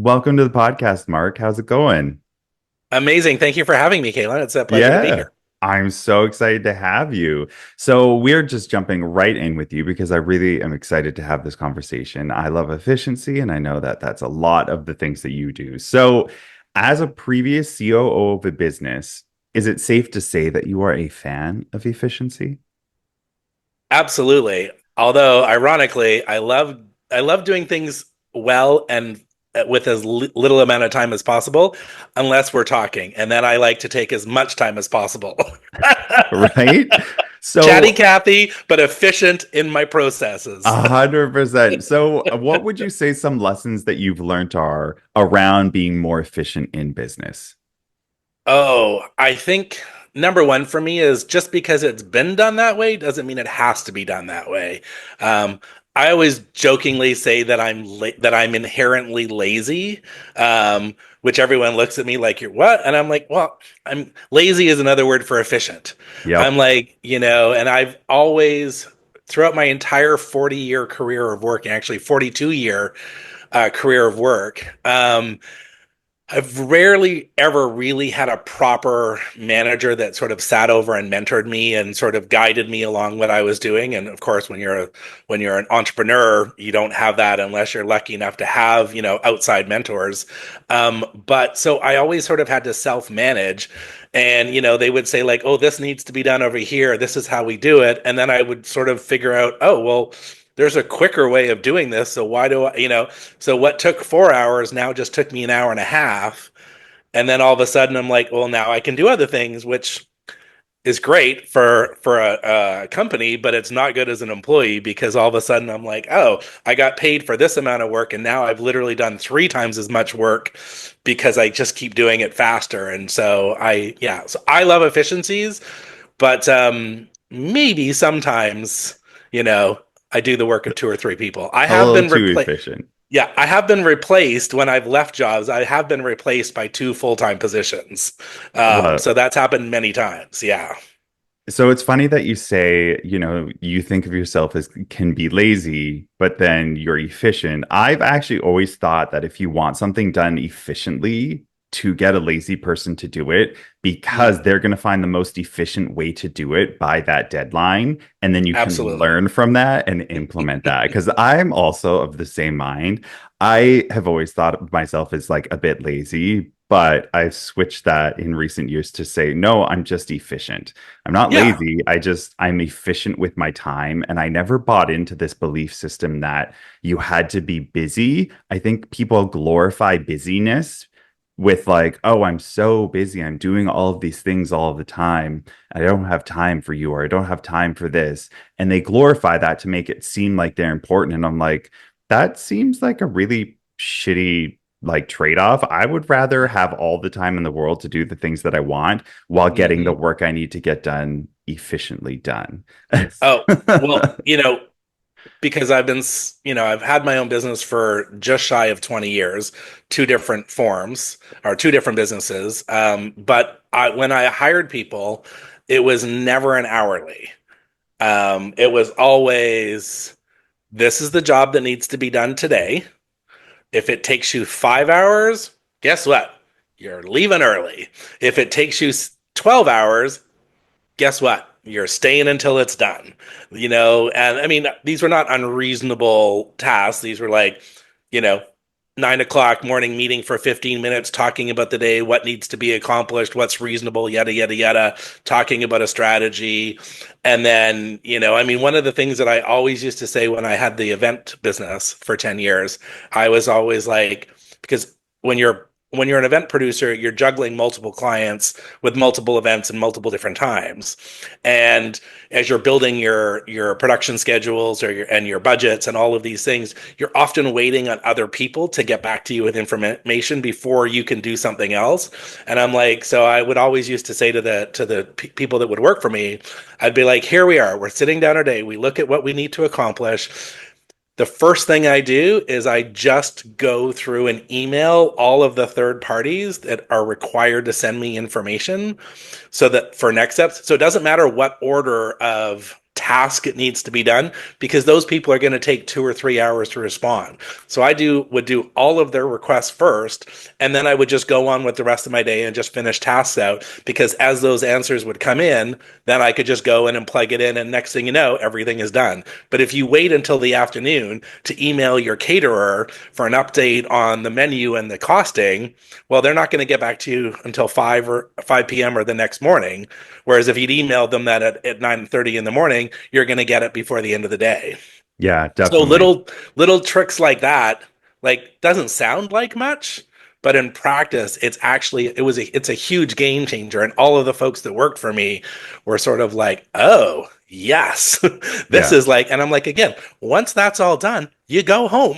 Welcome to the podcast, Mark. How's it going? Amazing. Thank you for having me, Calan. It's a pleasure to be Yeah, here. I'm so excited to have you. So, we're just jumping right in with you because I really am excited to have this conversation. I love efficiency, and I know that that's a lot of the things that you do. So, as a previous COO of a business, is it safe to say that you are a fan of efficiency? Absolutely. Although, ironically, I love doing things well and with as little amount of time as possible, unless we're talking, and then I like to take as much time as possible. Right? Chatty So, Cathy, but efficient in my processes. 100%. So, what would you say some lessons that you've learned are around being more efficient in business? Oh, I think number one for me is just because it's been done that way doesn't mean it has to be done that way. Um, I always jokingly say that that I'm inherently lazy, which everyone looks at me like you're what, and I'm like, well, I'm lazy is another word for efficient. I'm Yep. like, and I've always throughout my entire 40-year career of work, actually 42-year career of work. I've rarely ever really had a proper manager that sort of sat over and mentored me and sort of guided me along what I was doing. And of course, when you're an entrepreneur, you don't have that unless you're lucky enough to have, outside mentors. But so I always sort of had to self-manage. And, they would say like, oh, this needs to be done over here. This is how we do it. And then I would sort of figure out, oh, well, there's a quicker way of doing this. So why do so what took 4 hours now just took me an hour and a half. And then all of a sudden I'm like, well, now I can do other things, which is great for a company, but it's not good as an employee because all of a sudden I'm like, oh, I got paid for this amount of work, and now I've literally done three times as much work because I just keep doing it faster. And so so I love efficiencies, but maybe sometimes, you know, I do the work of two or three people. A little too efficient. I have been replaced when I've left jobs. I have been replaced by two full-time positions. Well, So that's happened many times. Yeah, so it's funny that you say, you think of yourself as can be lazy, but then you're efficient. I've actually always thought that if you want something done efficiently, to get a lazy person to do it because mm, they're going to find the most efficient way to do it by that deadline. And then you can absolutely. learn from that and implement that. Because I'm also of the same mind. I have always thought of myself as like a bit lazy, but I've switched that in recent years to say, no, I'm just efficient. I'm not Yeah, lazy. I'm efficient with my time. And I never bought into this belief system that you had to be busy. I think people glorify busyness with like, oh, I'm so busy. I'm doing all of these things all of the time. I don't have time for you, or I don't have time for this. And they glorify that to make it seem like they're important. And I'm like, that seems like a really shitty like trade-off. I would rather have all the time in the world to do the things that I want while getting the hmm. work I need to get done efficiently done. Oh, well, because I've had my own business for just shy of 20 years, two different forms or two different businesses. When I hired people, it was never an hourly. It was always, this is the job that needs to be done today. If it takes you 5 hours, guess what? You're leaving early. If it takes you 12 hours, guess what? You're staying until it's done. And I mean, these were not unreasonable tasks. These were like, you know, 9 o'clock morning meeting for 15 minutes, talking about the day, what needs to be accomplished, what's reasonable, yada, yada, yada, talking about a strategy. And then, I mean, one of the things that I always used to say when I had the event business for 10 years, I was always like, because when you're an event producer, you're juggling multiple clients with multiple events and multiple different times. And as you're building your production schedules and your budgets and all of these things, you're often waiting on other people to get back to you with information before you can do something else. And I'm like, so I would always used to say to the people that would work for me, I'd be like, here we are, we're sitting down our day, we look at what we need to accomplish. The first thing I do is I just go through and email all of the third parties that are required to send me information so that for next steps. So it doesn't matter what order of task it needs to be done, because those people are going to take 2 or 3 hours to respond. So would do all of their requests first, and then I would just go on with the rest of my day and just finish tasks out, because as those answers would come in, then I could just go in and plug it in, and next thing you know, everything is done. But if you wait until the afternoon to email your caterer for an update on the menu and the costing, well, they're not going to get back to you until 5 p.m. or the next morning. Whereas if you'd emailed them that at 9:30 in the morning, you're going to get it before the end of the day. Yeah, So definitely. little tricks like that, like, doesn't sound like much, but in practice, it's a huge game changer. And all of the folks that worked for me were sort of like, oh yes, this Yeah. is like, and I'm like, again, once that's all done, you go home.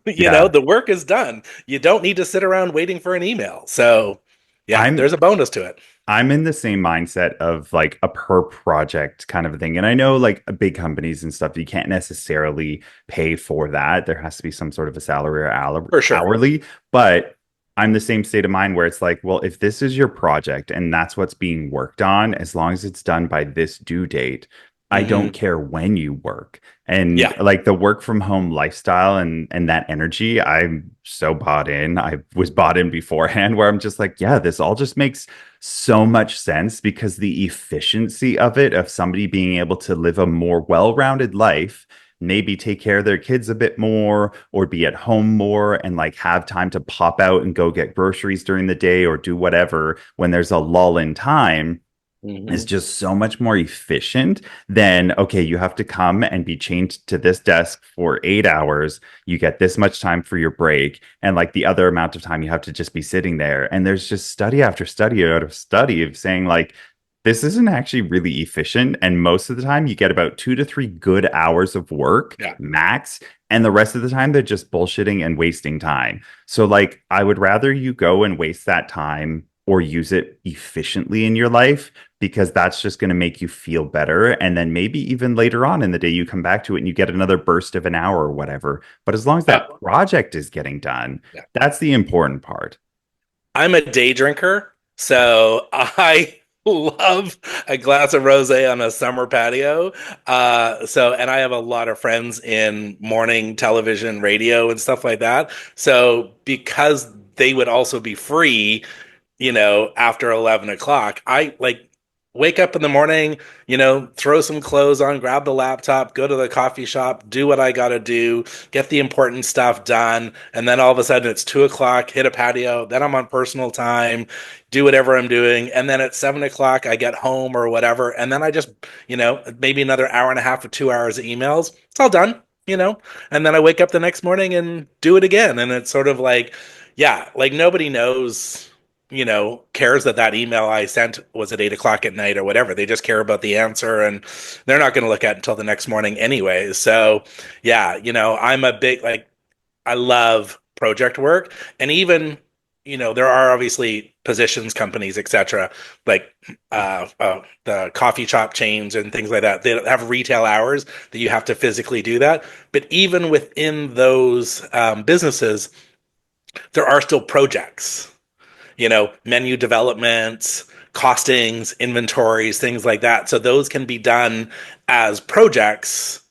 Yeah. The work is done. You don't need to sit around waiting for an email. So yeah, I'm there's a bonus to it. I'm in the same mindset of like a per project kind of a thing. And I know like big companies and stuff, you can't necessarily pay for that. There has to be some sort of a salary or For sure. hourly, but I'm the same state of mind where it's like, well, if this is your project and that's what's being worked on, as long as it's done by this due date, I don't Hmm. care when you work. And Yeah. like the work from home lifestyle and that energy, I'm so bought in. I was bought in beforehand where I'm just like, yeah, this all just makes so much sense because the efficiency of it, of somebody being able to live a more well-rounded life, maybe take care of their kids a bit more or be at home more and like have time to pop out and go get groceries during the day or do whatever when there's a lull in time is Hmm. just so much more efficient than okay, you have to come and be chained to this desk for 8 hours. You get this much time for your break, and like the other amount of time you have to just be sitting there. And there's just study after study out of study of saying like this isn't actually really efficient. And most of the time, you get about 2 to 3 good hours of work Yeah. max. And the rest of the time, they're just bullshitting and wasting time. So, like, I would rather you go and waste that time or use it efficiently in your life because that's just going to make you feel better. And then maybe even later on in the day, you come back to it and you get another burst of an hour or whatever. But as long as that project is getting done, Yeah. that's the important part. I'm a day drinker, so I love a glass of rosé on a summer patio. And I have a lot of friends in morning television, radio, and stuff like that. So because they would also be free, after 11 o'clock, I like wake up in the morning, throw some clothes on, grab the laptop, go to the coffee shop, do what I got to do, get the important stuff done. And then all of a sudden it's 2 o'clock, hit a patio. Then I'm on personal time, do whatever I'm doing. And then at 7 o'clock, I get home or whatever. And then I just, maybe another hour and a half or 2 hours of emails. It's all done. And then I wake up the next morning and do it again. And it's sort of like, yeah, like nobody knows, cares that email I sent was at 8 o'clock at night or whatever. They just care about the answer, and they're not going to look at it until the next morning anyway. So, yeah, I'm a big, like, I love project work. And even, there are obviously positions, companies, etc., like the coffee shop chains and things like that. They have retail hours that you have to physically do that. But even within those businesses, there are still projects, menu developments, costings, inventories, things like that. So those can be done as projects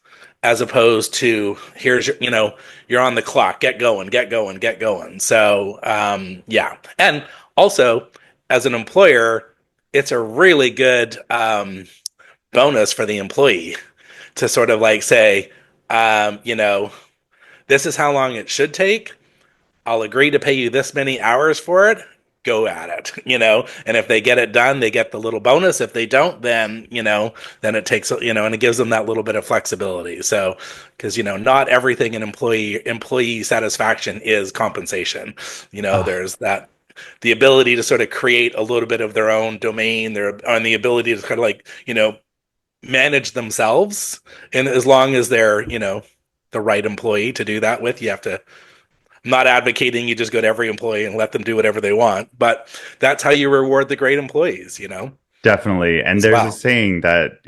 as opposed to here's your, you're on the clock, get going, get going, get going. So yeah. And also as an employer, it's a really good bonus for the employee to sort of like say, this is how long it should take. I'll agree to pay you this many hours for it. Go at it, And if they get it done, they get the little bonus. If they don't, then it takes, and it gives them that little bit of flexibility. So, because not everything in employee satisfaction is compensation. Oh, There's that the ability to sort of create a little bit of their own domain, and the ability to kind of like manage themselves. And as long as they're the right employee to do that with, you have to, I'm not advocating you just go to every employee and let them do whatever they want, but that's how you reward the great employees, definitely. And as there's a well. saying that,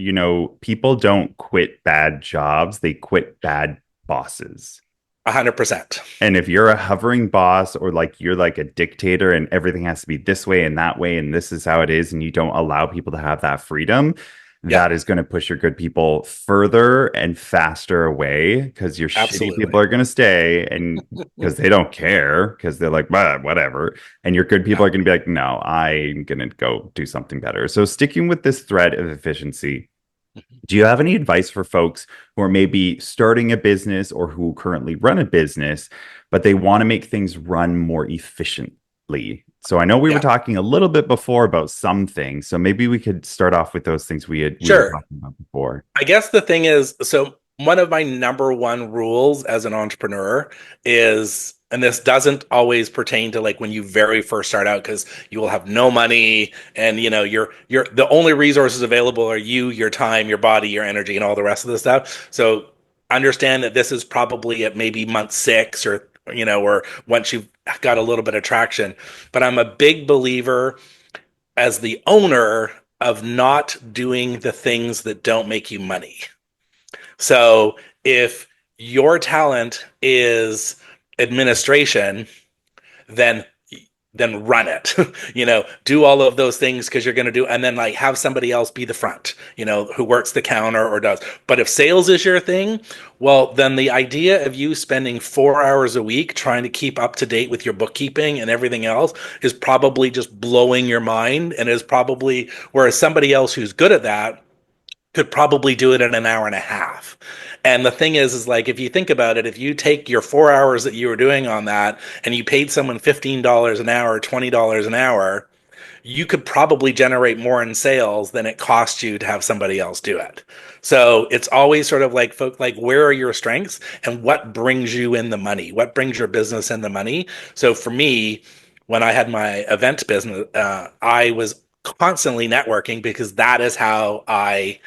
people don't quit bad jobs, they quit bad bosses. 100%. And if you're a hovering boss or like you're like a dictator and everything has to be this way and that way and this is how it is and you don't allow people to have that freedom, Yeah, that is going to push your good people further and faster away because your shitty people absolutely. are going to stay and because they don't care because they're like, "Bah, whatever." And your good people Yeah. are going to be like, no, I'm going to go do something better. So sticking with this thread of efficiency, do you have any advice for folks who are maybe starting a business or who currently run a business, but they want to make things run more efficiently? So I know we were Yeah. talking a little bit before about some things, so maybe we could start off with those things we were Sure. talking about before. I guess the thing is, so one of my number one rules as an entrepreneur is, and this doesn't always pertain to like when you very first start out, because you will have no money and you're the only resources available are you, your time, your body, your energy, and all the rest of the stuff. So understand that this is probably at maybe month six or once you've got a little bit of traction. But I'm a big believer as the owner of not doing the things that don't make you money. So if your talent is administration, then run it. Do all of those things because you're going to do, and then like have somebody else be the front, who works the counter or does. But if sales is your thing, well, then the idea of you spending 4 hours a week trying to keep up to date with your bookkeeping and everything else is probably just blowing your mind, and is probably, whereas somebody else who's good at that could probably do it in an hour and a half. And the thing is like, if you think about it, if you take your 4 hours that you were doing on that and you paid someone $15 an hour, $20 an hour, you could probably generate more in sales than it costs you to have somebody else do it. So it's always sort of like, folk, like, where are your strengths and what brings you in the money? What brings your business in the money? So for me, when I had my event business, I was constantly networking because that is how I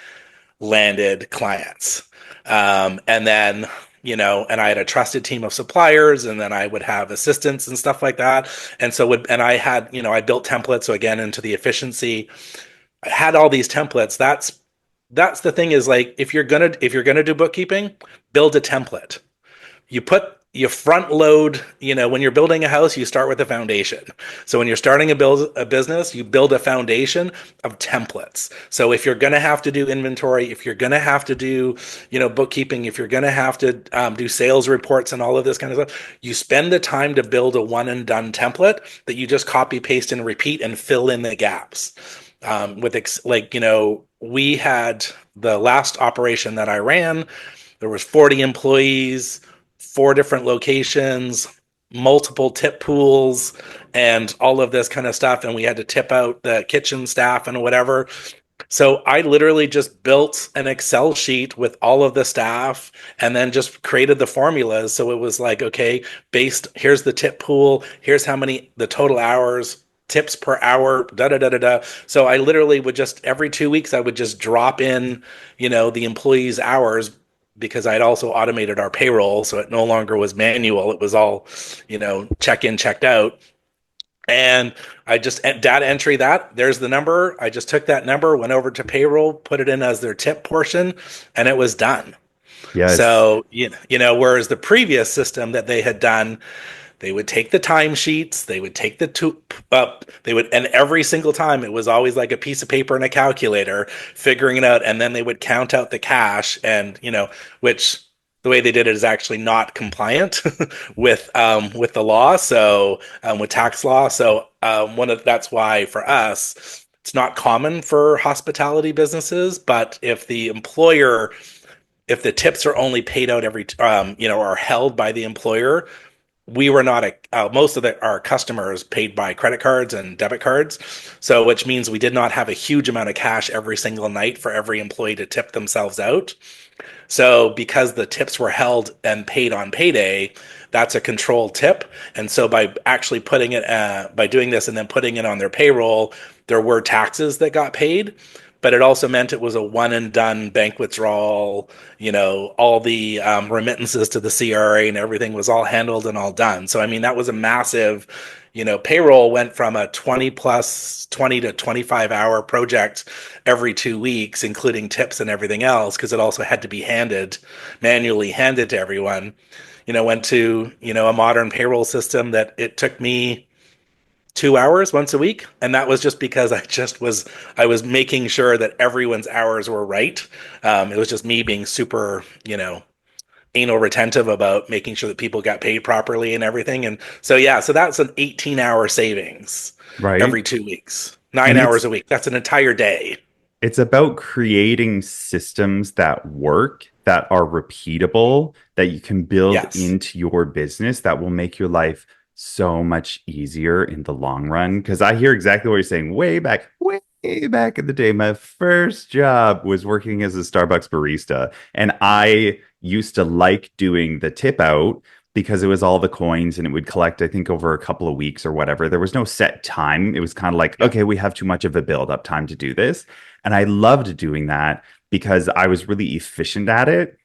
landed clients. And then, and I had a trusted team of suppliers, and then I would have assistants and stuff like that. And so and I had, I built templates. So again, into the efficiency, I had all these templates. That's the thing is like, if you're gonna do bookkeeping, build a template. You front load, when you're building a house, you start with a foundation. So when you're starting a business, you build a foundation of templates. So if you're going to have to do inventory, if you're going to have to do, bookkeeping, if you're going to have to do sales reports and all of this kind of stuff, you spend the time to build a one and done template that you just copy, paste, and repeat and fill in the gaps. We had the last operation that I ran, there was 40 employees, four different locations, multiple tip pools, and all of this kind of stuff. And we had to tip out the kitchen staff and whatever. So I literally just built an Excel sheet with all of the staff and then just created the formulas. So it was like, okay, here's the tip pool, here's how many, the total hours, tips per hour, da da da da da. So I literally would just, every 2 weeks, I would just drop in, the employees' hours, because I'd also automated our payroll. So it no longer was manual. It was all, check in, checked out. And I just data entry that. There's the number. I just took that number, went over to payroll, put it in as their tip portion, and it was done. Yes. So, whereas the previous system that they had done, they would take the timesheets, they would take the two up, they would, and every single time it was always like a piece of paper and a calculator figuring it out, and then they would count out the cash, and which the way they did it is actually not compliant with the law, so with tax law. So that's why for us it's not common for hospitality businesses, but if the tips are only paid out are held by the employer, we were not most of our customers paid by credit cards and debit cards, so which means we did not have a huge amount of cash every single night for every employee to tip themselves out. So because the tips were held and paid on payday, that's a controlled tip. And so by actually by doing this and then putting it on their payroll, there were taxes that got paid, but it also meant it was a one and done bank withdrawal. All the remittances to the CRA and everything was all handled and all done. So, I mean, that was a massive, payroll went from a 20 to 25 hour project every 2 weeks, including tips and everything else, because it also had to be manually handed to everyone. Went to, a modern payroll system that it took me 2 hours once a week, and that was just because I was making sure that everyone's hours were right. It was just me being super, anal retentive about making sure that people got paid properly and everything. And so yeah, so that's an 18-hour savings right? every 2 weeks, nine And hours a week. That's an entire day. it's about creating systems that work, that are repeatable, that you can build Yes. into your business that will make your life so much easier in the long run. Because I hear exactly what you're saying. Way back in the day, my first job was working as a Starbucks barista. And I used to like doing the tip out because it was all the coins and it would collect, I think, over a couple of weeks or whatever. There was no set time. It was kind of like, Yep. okay, we have too much of a build up time to do this. And I loved doing that because I was really efficient at it.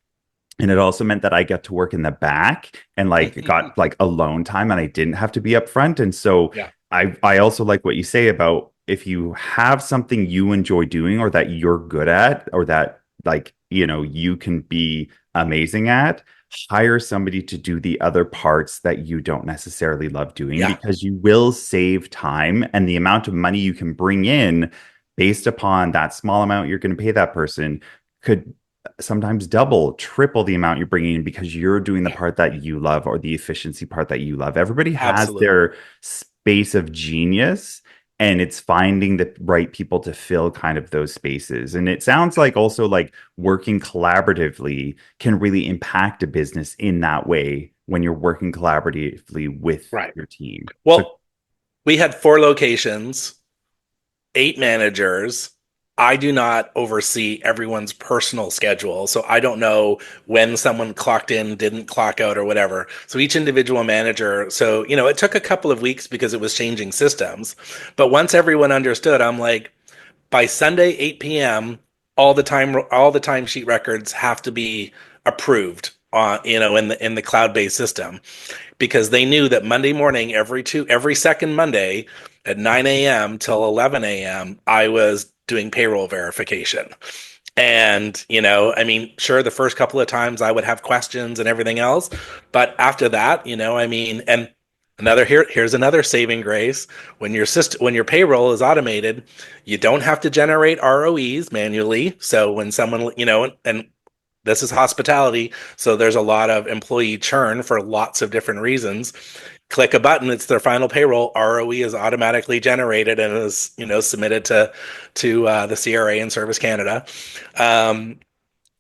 And it also meant that I got to work in the back and like got like alone time and I didn't have to be up front. And so Yeah. I also like what you say about if you have something you enjoy doing or that you're good at or that like, you can be amazing at, hire somebody to do the other parts that you don't necessarily love doing Yeah. because you will save time and the amount of money you can bring in based upon that small amount you're going to pay that person could sometimes double, triple the amount you're bringing in because you're doing the Yeah. part that you love or the efficiency part that you love. Everybody has Absolutely. their space of genius, and it's finding the right people to fill kind of those spaces. And it sounds like also like working collaboratively can really impact a business in that way when you're working collaboratively with Right. your team. So Well, we had 4 locations, 8 managers. I do not oversee everyone's personal schedule. So I don't know when someone clocked in, didn't clock out, or whatever. So each individual manager, so, it took a couple of weeks because it was changing systems. But once everyone understood, I'm like, by Sunday, 8 p.m., all the timesheet records have to be approved in the cloud-based system because they knew that Monday morning, every second Monday at 9 a.m. till 11 a.m., I was doing payroll verification. And, I mean, sure, the first couple of times I would have questions and everything else, but after that, I mean, and here's another saving grace. When your payroll is automated, you don't have to generate ROEs manually. So when someone, and this is hospitality, so there's a lot of employee churn for lots of different reasons. Click a button, it's their final payroll. ROE is automatically generated and is submitted to the CRA and Service Canada. Um,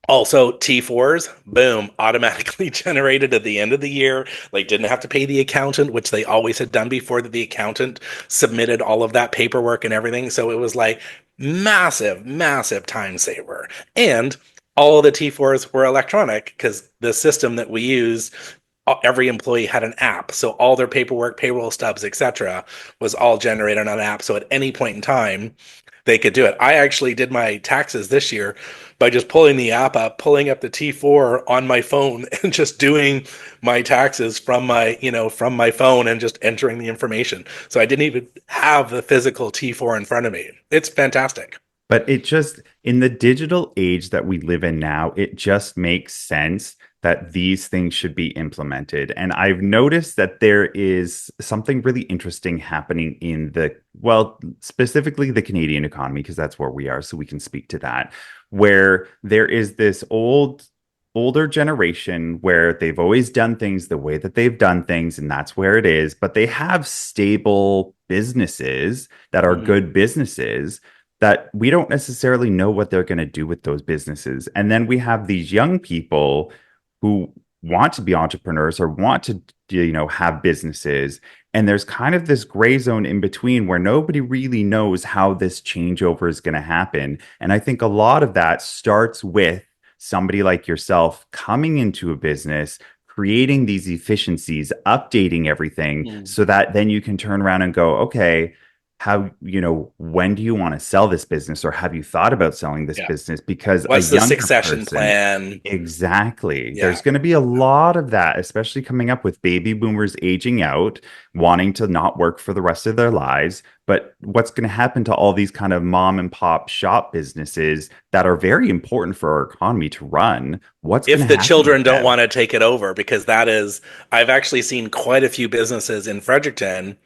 Also, T4s, boom, automatically generated at the end of the year. Like, didn't have to pay the accountant, which they always had done before that the accountant submitted all of that paperwork and everything. So it was like massive, massive time saver. And all of the T4s were electronic because the system that we use, every employee had an app. So all their paperwork, payroll stubs, etc., was all generated on an app. So at any point in time, they could do it. I actually did my taxes this year by just pulling the app up, pulling up the T4 on my phone and just doing my taxes from my phone and just entering the information. So I didn't even have the physical T4 in front of me. It's fantastic. but it just, in the digital age that we live in now, it just makes sense that these things should be implemented. And I've noticed that there is something really interesting happening in well, specifically the Canadian economy, because that's where we are, so we can speak to that, where there is this older generation where they've always done things the way that they've done things, and that's where it is, but they have stable businesses that are Mhm. good businesses that we don't necessarily know what they're going to do with those businesses. And then we have these young people who want to be entrepreneurs or want to, have businesses. And there's kind of this gray zone in between where nobody really knows how this changeover is going to happen. And I think a lot of that starts with somebody like yourself coming into a business, creating these efficiencies, updating everything Mhm. so that then you can turn around and go, okay, when do you want to sell this business or have you thought about selling this Yeah. business? Because a What's the younger succession person, plan? exactly, Yeah. there's going to be a lot of that, especially coming up with baby boomers aging out, wanting to not work for the rest of their lives. But what's going to happen to all these kind of mom and pop shop businesses that are very important for our economy to run? What's going If to the happen with children don't them? want to take it over, because I've actually seen quite a few businesses in Fredericton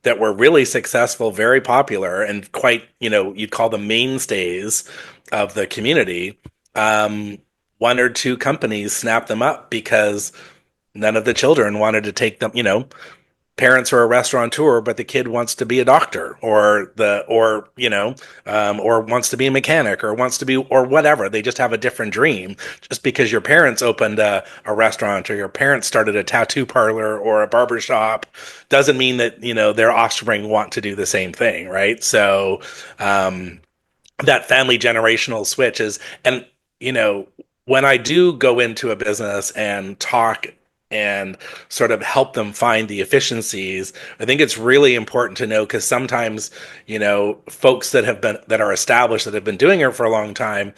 that were really successful, very popular, and quite, you'd call them mainstays of the community. Um, One or two companies snapped them up because none of the children wanted to take them. Parents are a restaurateur, but the kid wants to be a doctor, or wants to be a mechanic, or wants to be, or whatever. They just have a different dream. Just because your parents opened a restaurant, or your parents started a tattoo parlor or a barber shop, doesn't mean that their offspring want to do the same thing, right? So that family generational switch is, and you know when I do go into a business and talk and sort of help them find the efficiencies, I think it's really important to know, because sometimes folks that are established, that have been doing it for a long time,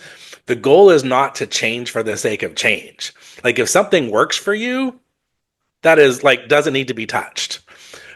the goal is not to change for the sake of change. Like, if something works for you, that is, like, doesn't need to be touched.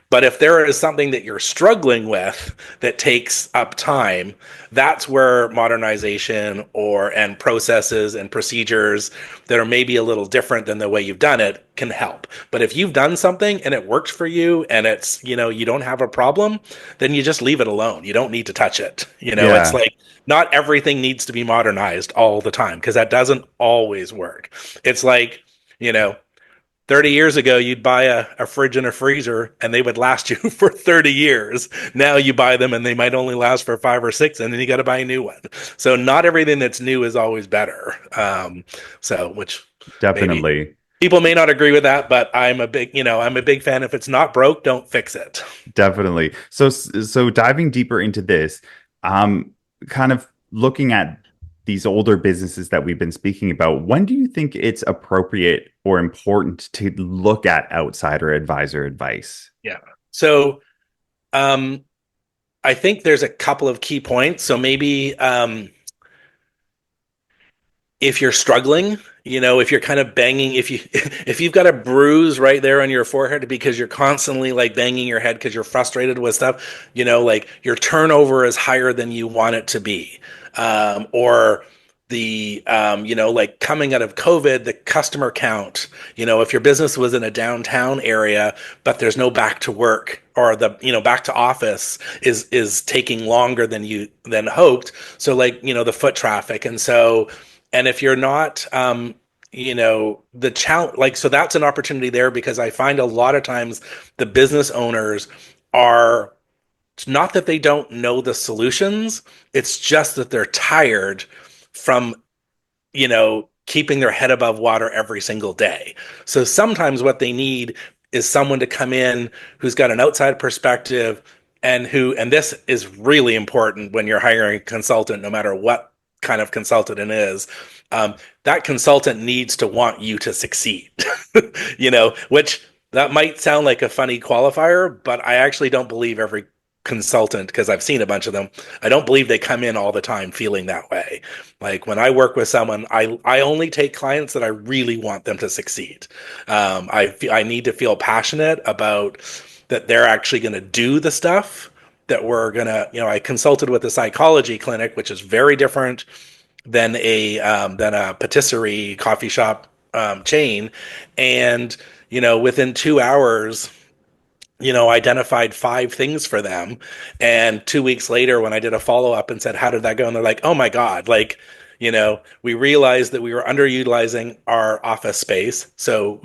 But if there is something that you're struggling with that takes up time, that's where modernization and processes and procedures that are maybe a little different than the way you've done it can help. But if you've done something and it works for you, and it's, you don't have a problem, then you just leave it alone. You don't need to touch it. It's Yeah, like, not everything needs to be modernized all the time, because that doesn't always work. It's like, you know, 30 years ago, you'd buy a fridge and a freezer and they would last you for 30 years. Now you buy them and they might only last for 5 or 6, and then you got to buy a new one. So not everything that's new is always better. Which maybe definitely. people may not agree with that, but I'm a big fan. If it's not broke, don't fix it. Definitely. So diving deeper into this, kind of looking at these older businesses that we've been speaking about, when do you think it's appropriate or important to look at outsider advisor advice? Yeah. So, um, I think there's a couple of key points. So maybe, if you're struggling, if you're kind of banging, if you've got a bruise right there on your forehead because you're constantly like banging your head because you're frustrated with stuff, like your turnover is higher than you want it to be, or like coming out of COVID, the customer count, if your business was in a downtown area, but there's no back to work, or the, back to office is taking longer than hoped. So, like, the foot traffic. And if you're not, the challenge, like, so that's an opportunity there, because I find a lot of times the business owners are, it's not that they don't know the solutions, it's just that they're tired from, keeping their head above water every single day. So sometimes what they need is someone to come in who's got an outside perspective, and this is really important when you're hiring a consultant, no matter what kind of consultant it is. That consultant needs to want you to succeed, which that might sound like a funny qualifier, but I actually don't believe every consultant, because I've seen a bunch of them, I don't believe they come in all the time feeling that way. Like, when I work with someone, I only take clients that I really want them to succeed. I need to feel passionate about that they're actually going to do the stuff that we're going to, I consulted with a psychology clinic, which is very different than a patisserie coffee shop chain. And within 2 hours, identified 5 things for them. And 2 weeks later, when I did a follow up and said, "How did that go?" And they're like, "Oh my God, like, we realized that we were underutilizing our office space. So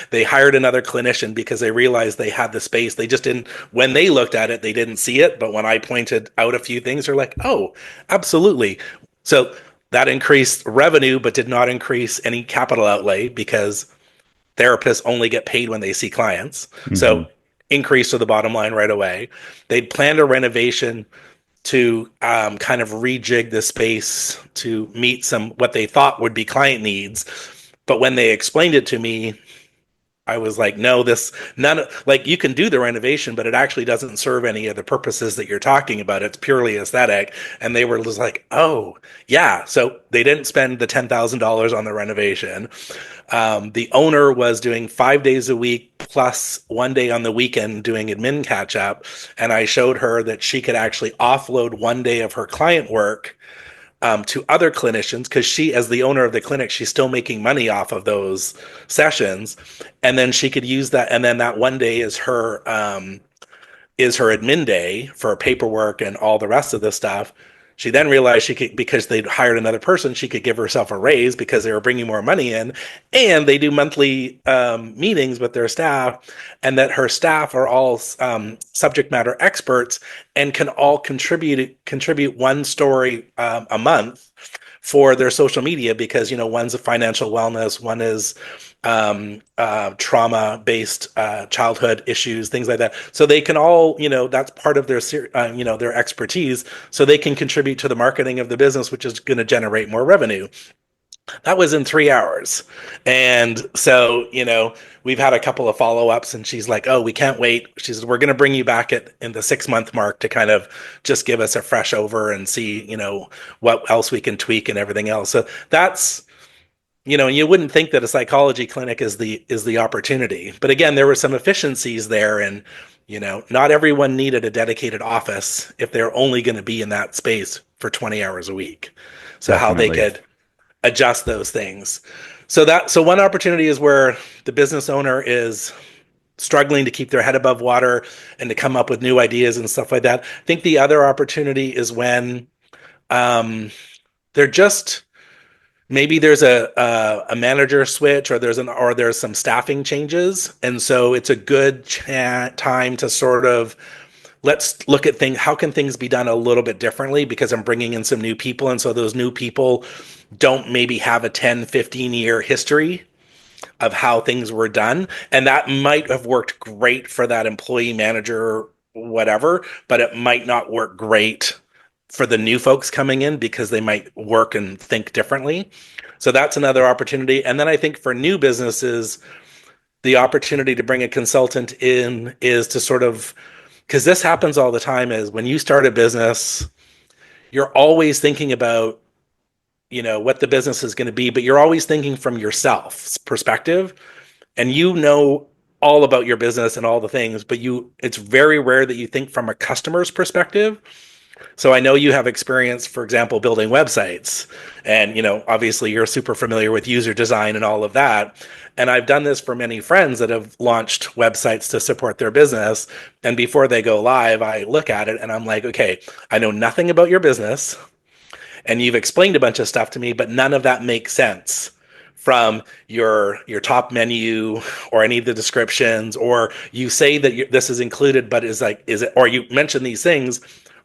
they hired another clinician because they realized they had the space. They just didn't, when they looked at it, they didn't see it. But when I pointed out a few things, they're like, oh, absolutely." So that increased revenue, but did not increase any capital outlay, because therapists only get paid when they see clients. Hmm. So increase to the bottom line right away. They'd planned a renovation to kind of rejig the space to meet some what they thought would be client needs. But when they explained it to me, I was like, no, like, you can do the renovation, but it actually doesn't serve any of the purposes that you're talking about. It's purely aesthetic. And they were just like, oh, yeah. So they didn't spend the $10,000 on the renovation. The owner was doing 5 days a week plus one day on the weekend doing admin catch up. And I showed her that she could actually offload one day of her client work to other clinicians, because she, as the owner of the clinic, she's still making money off of those sessions. And then she could use that. And then that one day is her is her admin day for paperwork and all the rest of this stuff. She then realized she could, because they'd hired another person, she could give herself a raise because they were bringing more money in, and they do monthly meetings with their staff, and that her staff are all subject matter experts and can all contribute one story a month for their social media, because one's a financial wellness, one is trauma based childhood issues, things like that. So they can all, that's part of their their expertise, so they can contribute to the marketing of the business, which is going to generate more revenue. That was in 3 hours. And so, we've had a couple of follow-ups, and she's like, oh, we can't wait. She says, we're going to bring you back in the 6 month mark to kind of just give us a fresh over and see, what else we can tweak and everything else. So that's, you wouldn't think that a psychology clinic is the opportunity. But again, there were some efficiencies there, and, not everyone needed a dedicated office if they're only going to be in that space for 20 hours a week. So how they Definitely. could adjust those things. So one opportunity is where the business owner is struggling to keep their head above water and to come up with new ideas and stuff like that. I think the other opportunity is when they're just, maybe there's a manager switch, or there's some staffing changes, and so it's a good time to sort of, let's look at things. How can things be done a little bit differently? Because I'm bringing in some new people. And so those new people don't maybe have a 10-15 year history of how things were done. And that might have worked great for that employee, manager, whatever, but it might not work great for the new folks coming in, because they might work and think differently. So that's another opportunity. And then I think for new businesses, the opportunity to bring a consultant in is to sort of, because this happens all the time, is when you start a business, you're always thinking about, what the business is going to be, but you're always thinking from yourself's perspective, and all about your business and all the things, but it's very rare that you think from a customer's perspective. So I know you have experience, for example, building websites, and obviously you're super familiar with user design and all of that. And I've done this for many friends that have launched websites to support their business. And before they go live, I look at it and I'm like, okay, I know nothing about your business, and you've explained a bunch of stuff to me, but none of that makes sense from your top menu or any of the descriptions, or you say that this is included, but is it, or you mention these things,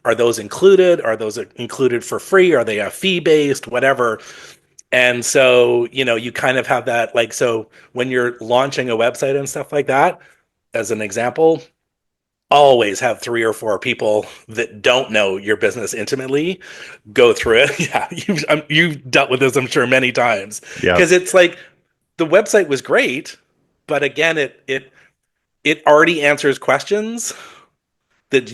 are those included, are those included for free, are they a fee based, whatever. And so you kind of have that, like, so when you're launching a website and stuff like that, as an example, always have 3 or 4 people that don't know your business intimately go through it. Yeah, you've dealt with this, I'm sure, many times, Yeah. because it's like the website was great, but again, it already answers questions that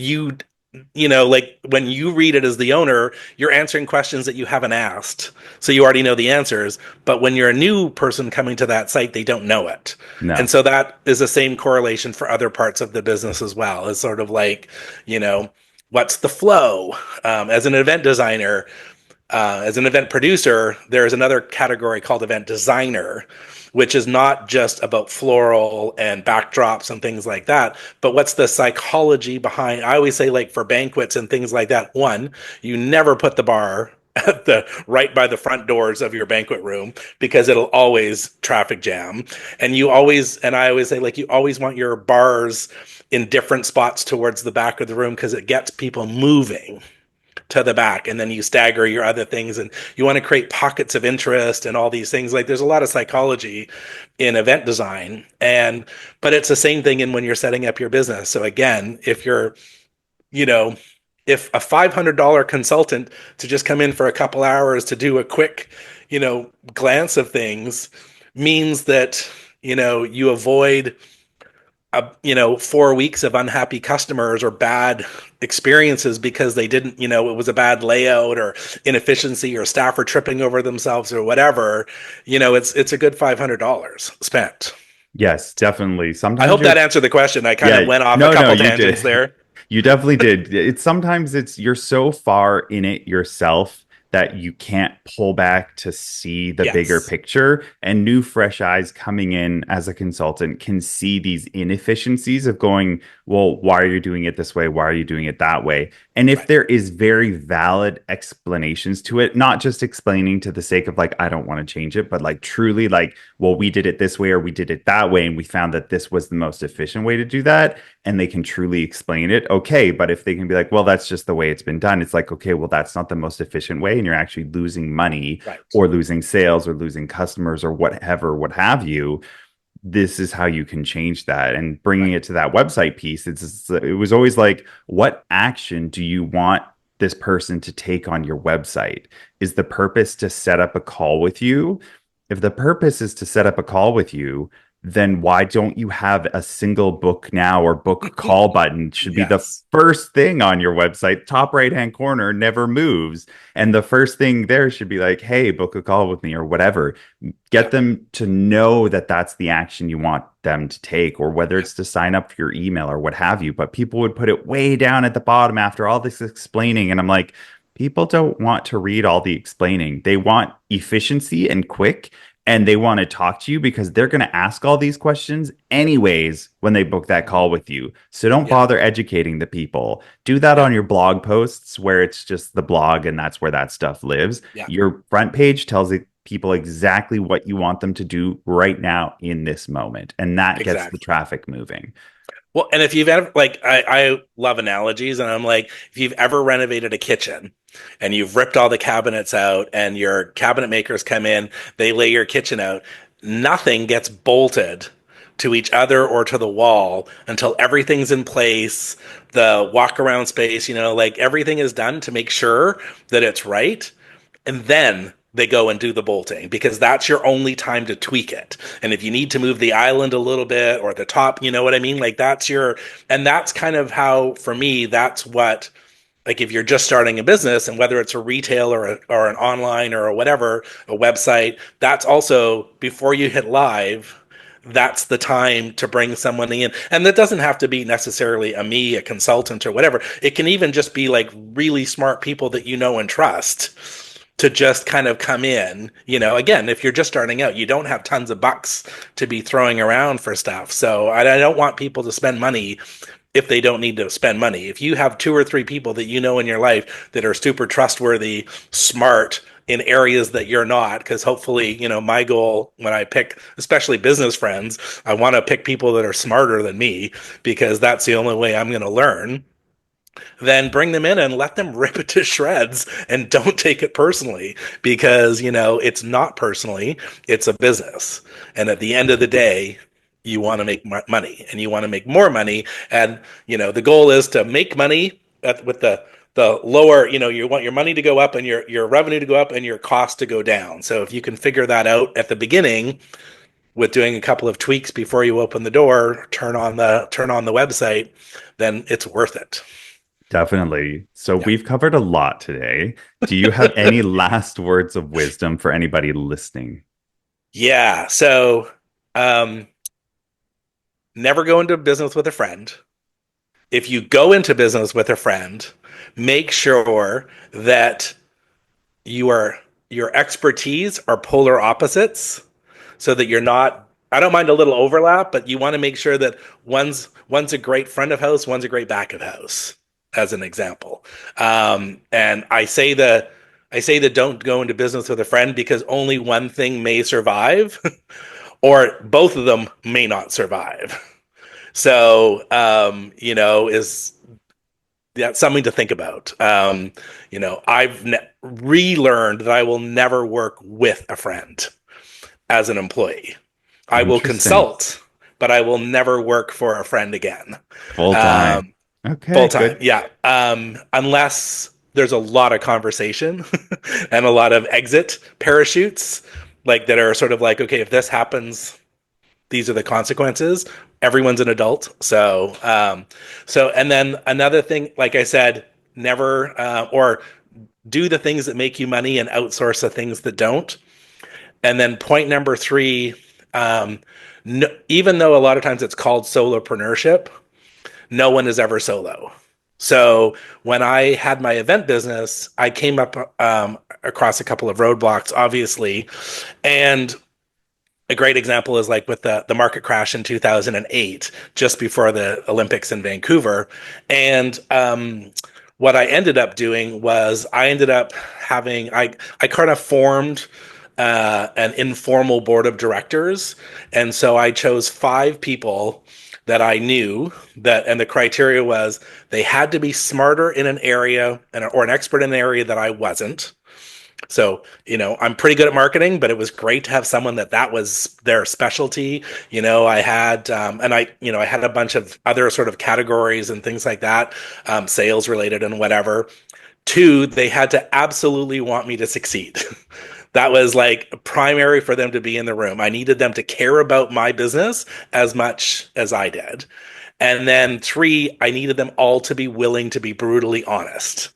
like when you read it as the owner, you're answering questions that you haven't asked. So you already know the answers. But when you're a new person coming to that site, they don't know it. And No. so that is the same correlation for other parts of the business as well. It's sort of like, what's the flow? As an event designer, as an event producer, there is another category called event designer, which is not just about floral and backdrops and things like that, but what's the psychology behind. I always say, like, for banquets and things like that, one, you never put the bar at the right by the front doors of your banquet room, because it'll always traffic jam. And I always say, like, you always want your bars in different spots towards the back of the room, because it gets people moving to the back, and then you stagger your other things, and you want to create pockets of interest and all these things. Like, there's a lot of psychology in event design, but it's the same thing in when you're setting up your business. So again, you know if a $500 consultant to just come in for a couple hours to do a quick glance of things means that you avoid 4 weeks of unhappy customers or bad experiences, because they didn't, it was a bad layout or inefficiency, or staff are tripping over themselves or whatever. It's a good $500 spent. Yes, definitely. I Sometimes hope you're, that answered the question. I kind yeah, of went off a no, no, couple you tangents did. there. You definitely did. It's sometimes you're so far in it yourself that you can't pull back to see the bigger Yes. picture. And new, fresh eyes coming in as a consultant can see these inefficiencies of going, well, why are you doing it this way? Why are you doing it that way? And if Right. there is very valid explanations to it, not just explaining to the sake of like, I don't want to change it, but like truly like, well, we did it this way or we did it that way. And we found that this was the most efficient way to do that. And they can truly explain it. Okay. But if they can be like, well, that's just the way it's been done, it's like, okay, well, that's not the most efficient way. And you're actually losing money Right. or losing sales or losing customers or whatever, what have you. This is how you can change that. And bringing Right. it to that website piece, it was always like, what action do you want this person to take on your website? Is the purpose to set up a call with you? If the purpose is to set up a call with you, then why don't you have a single book now or book call button? Should be the Yes. first thing on your website, top right hand corner, never moves. And the first thing there should be like, hey, book a call with me or whatever. Get Yep. them to know that that's the action you want them to take, or whether Yep. it's to sign up for your email or what have you. But people would put it way down at the bottom after all this explaining. And I'm like, people don't want to read all the explaining. They want efficiency and quick, and they want to talk to you because they're going to ask all these questions anyways when they book that Mhm. call with you. So don't Yeah. bother educating the people. Do that Yeah. on your blog posts where it's just the blog and that's where that stuff lives. Yeah. Your front page tells people exactly what you want them to do right now in this moment. And that gets the Exactly. traffic moving. Well, and if you've ever, like, I love analogies, and I'm like, if you've ever renovated a kitchen and you've ripped all the cabinets out and your cabinet makers come in, they lay your kitchen out, nothing gets bolted to each other or to the wall until everything's in place, the walk around space, like everything is done to make sure that it's right. And then they go and do the bolting because that's your only time to tweak it. And if you need to move the island a little bit or the top, you know what I mean? Like and that's kind of how, for me, that's what, like if you're just starting a business and whether it's a retail or an online or a whatever, a website, that's also before you hit live. That's the time to bring someone in. And that doesn't have to be necessarily a consultant or whatever. It can even just be like really smart people that you know and trust to just kind of come in. Again, if you're just starting out, you don't have tons of bucks to be throwing around for stuff. So I don't want people to spend money if they don't need to spend money. If you have two or three people that you know in your life that are super trustworthy, smart in areas that you're not, because hopefully, my goal when I pick, especially business friends, I want to pick people that are smarter than me because that's the only way I'm going to learn. Then bring them in and let them rip it to shreds and don't take it personally because, it's not personally, it's a business. And at the end of the day, you want to make money and you want to make more money. And, the goal is to make money with the lower, you want your money to go up and your revenue to go up and your cost to go down. So if you can figure that out at the beginning with doing a couple of tweaks before you open the door, turn on the website, then it's worth it. Definitely. So Yeah. we've covered a lot today. Do you have any last words of wisdom for anybody listening? Yeah. So, um, never go into business with a friend. If you go into business with a friend, make sure that your expertise are polar opposites so that you're not. I don't mind a little overlap, but you want to make sure that one's a great front of house, one's a great back of house, as an example. And I say that don't go into business with a friend because only one thing may survive, or both of them may not survive. So, is that's something to think about. I've relearned that I will never work with a friend as an employee. I will Interesting. consult, but I will never work for a friend again. Full time. Um, Okay, Full time, good. yeah. Unless there's a lot of conversation and a lot of exit parachutes, like that are sort of like, okay, if this happens, these are the consequences. Everyone's an adult, and then another thing, like I said, never or do the things that make you money and outsource the things that don't. And then point number three, no, even though a lot of times it's called solopreneurship, no one is ever solo. So when I had my event business, I came up. across a couple of roadblocks, obviously. And a great example is like with the market crash in 2008, just before the Olympics in Vancouver. And what I ended up doing was I ended up I kind of formed an informal board of directors. And so I chose five people that I knew that, and the criteria was they had to be smarter in an area or an expert in an area that I wasn't. So, I'm pretty good at marketing, but it was great to have someone that was their specialty. I had, I had a bunch of other sort of categories and things like that, sales related and whatever. Two, they had to absolutely want me to succeed. That was like primary for them to be in the room. I needed them to care about my business as much as I did. And then three, I needed them all to be willing to be brutally honest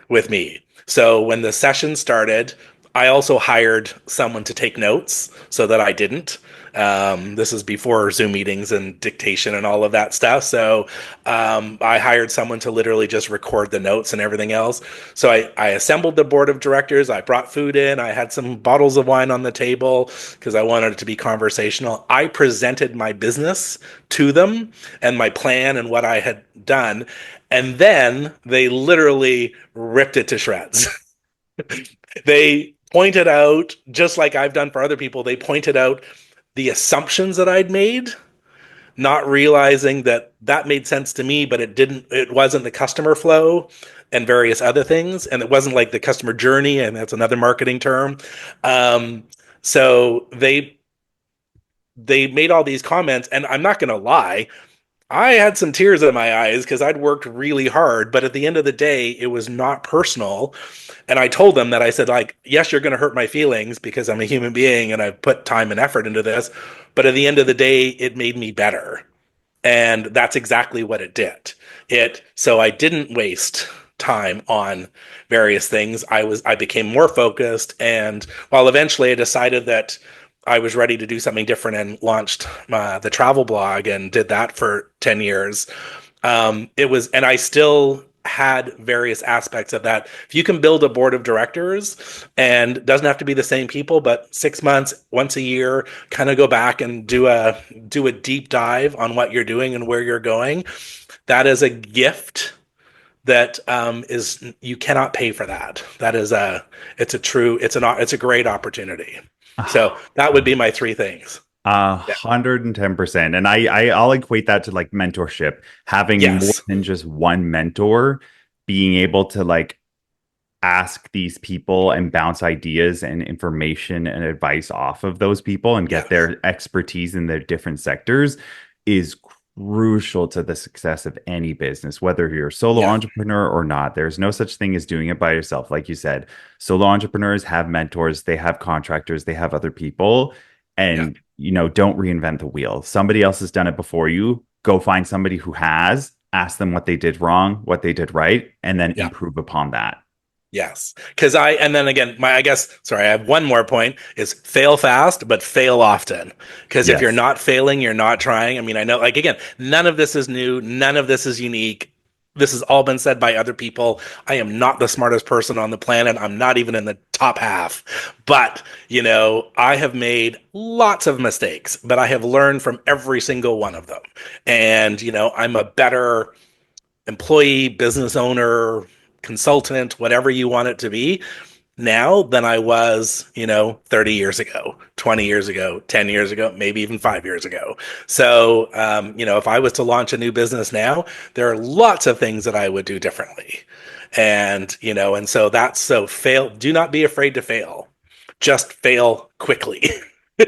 with me. So when the session started, I also hired someone to take notes so that I didn't. This is before Zoom meetings and dictation and all of that stuff. So I hired someone to literally just record the notes and everything else. So I assembled the board of directors. I brought food in. I had some bottles of wine on the table because I wanted it to be conversational. I presented my business to them and my plan and what I had done. And then they literally ripped it to shreds. They pointed out, just like I've done for other people, they pointed out the assumptions that I'd made, not realizing that that made sense to me, but it wasn't the customer flow and various other things. And it wasn't like the customer journey. And that's another marketing term. So they made all these comments, and I'm not going to lie, I had some tears in my eyes because I'd worked really hard, but at the end of the day, it was not personal. And I told them that I said, like, yes, you're going to hurt my feelings because I'm a human being and I've put time and effort into this. But at the end of the day, it made me better. And that's exactly what it did. So I didn't waste time on various things. I became more focused. And while eventually I decided that I was ready to do something different and launched the travel blog and did that for 10 years. And I still had various aspects of that. If you can build a board of directors, and it doesn't have to be the same people, but 6 months, once a year, kind of go back and do a deep dive on what you're doing and where you're going. That is a gift that is you cannot pay for that. It's a great opportunity. So that would be my three things. 110%. And I'll equate that to like mentorship, having more Yes. than just one mentor, being able to like ask these people and bounce ideas and information and advice off of those people and get Yes. their expertise in their different sectors is crucial to the success of any business, whether you're a solo Yeah. entrepreneur or not. There's no such thing as doing it by yourself. Like you said, solo entrepreneurs have mentors, they have contractors, they have other people, Yeah. and don't reinvent the wheel. Somebody else has done it before you. Go find somebody who has, ask them what they did wrong, what they did right, and then Yeah. improve upon that. Yes. And then again, sorry, I have one more point is fail fast, but fail often. Because if you're Yes, not failing, you're not trying. I mean, I know, like, again, none of this is new. None of this is unique. This has all been said by other people. I am not the smartest person on the planet. I'm not even in the top half. But, I have made lots of mistakes, but I have learned from every single one of them. And, I'm a better employee, business owner, consultant, whatever you want it to be now than I was, 30 years ago, 20 years ago, 10 years ago, maybe even 5 years ago. So, if I was to launch a new business now, there are lots of things that I would do differently. And so do not be afraid to fail. Just fail quickly.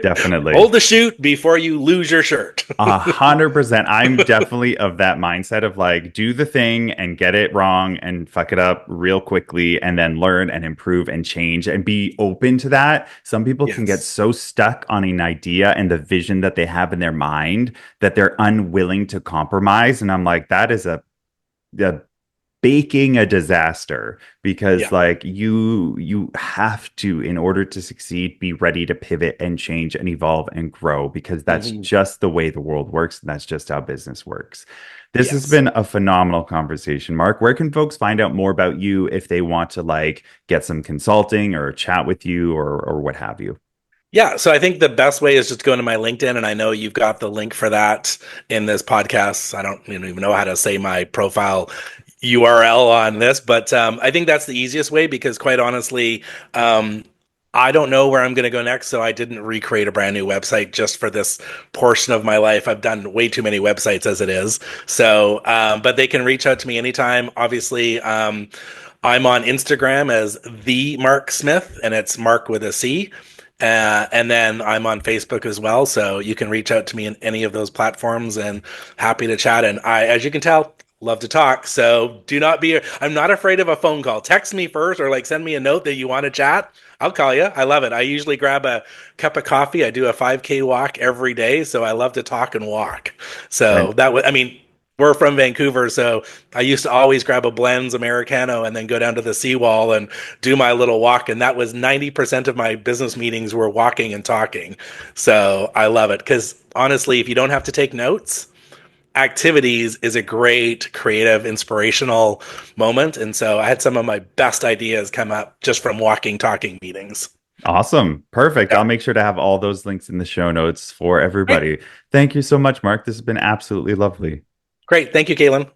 definitely. Hold the chute before you lose your shirt. 100%. I'm definitely of that mindset of like, do the thing and get it wrong and fuck it up real quickly and then learn and improve and change and be open to that. Some people can get Yes. so stuck on an idea and the vision that they have in their mind that they're unwilling to compromise. And I'm like, that is a baking a disaster because Yeah. like you have to, in order to succeed, be ready to pivot and change and evolve and grow because that's Hmm. just the way the world works and that's just how business works. This has Yes. been a phenomenal conversation, Mark. Where can folks find out more about you if they want to like get some consulting or chat with you or what have you? Yeah, so I think the best way is just go into my LinkedIn, and I know you've got the link for that in this podcast. I don't even know how to say my profile URL on this, but I think that's the easiest way because, quite honestly, um, I don't know where I'm going to go next, so I didn't recreate a brand new website just for this portion of my life. I've done way too many websites as it is. So, but they can reach out to me anytime. Obviously, I'm on Instagram as the Marc Smith, and it's Mark with a C. And then I'm on Facebook as well, so you can reach out to me in any of those platforms, and happy to chat. And I, as you can tell, love to talk. So do not be. I'm not afraid of a phone call. Text me first, or like send me a note that you want to chat. I'll call you. I love it. I usually grab a cup of coffee. I do a 5K walk every day, so I love to talk and walk. So that was. I mean, we're from Vancouver, so I used to always grab a Blends Americano and then go down to the seawall and do my little walk. And that was 90% of my business meetings were walking and talking. So I love it because honestly, if you don't have to take notes, activities is a great creative, inspirational moment. And so I had some of my best ideas come up just from walking, talking meetings. Awesome. Perfect. Yeah. I'll make sure to have all those links in the show notes for Great. everybody. Thank you so much, Mark. This has been absolutely lovely. Great. Thank you, Kaylin.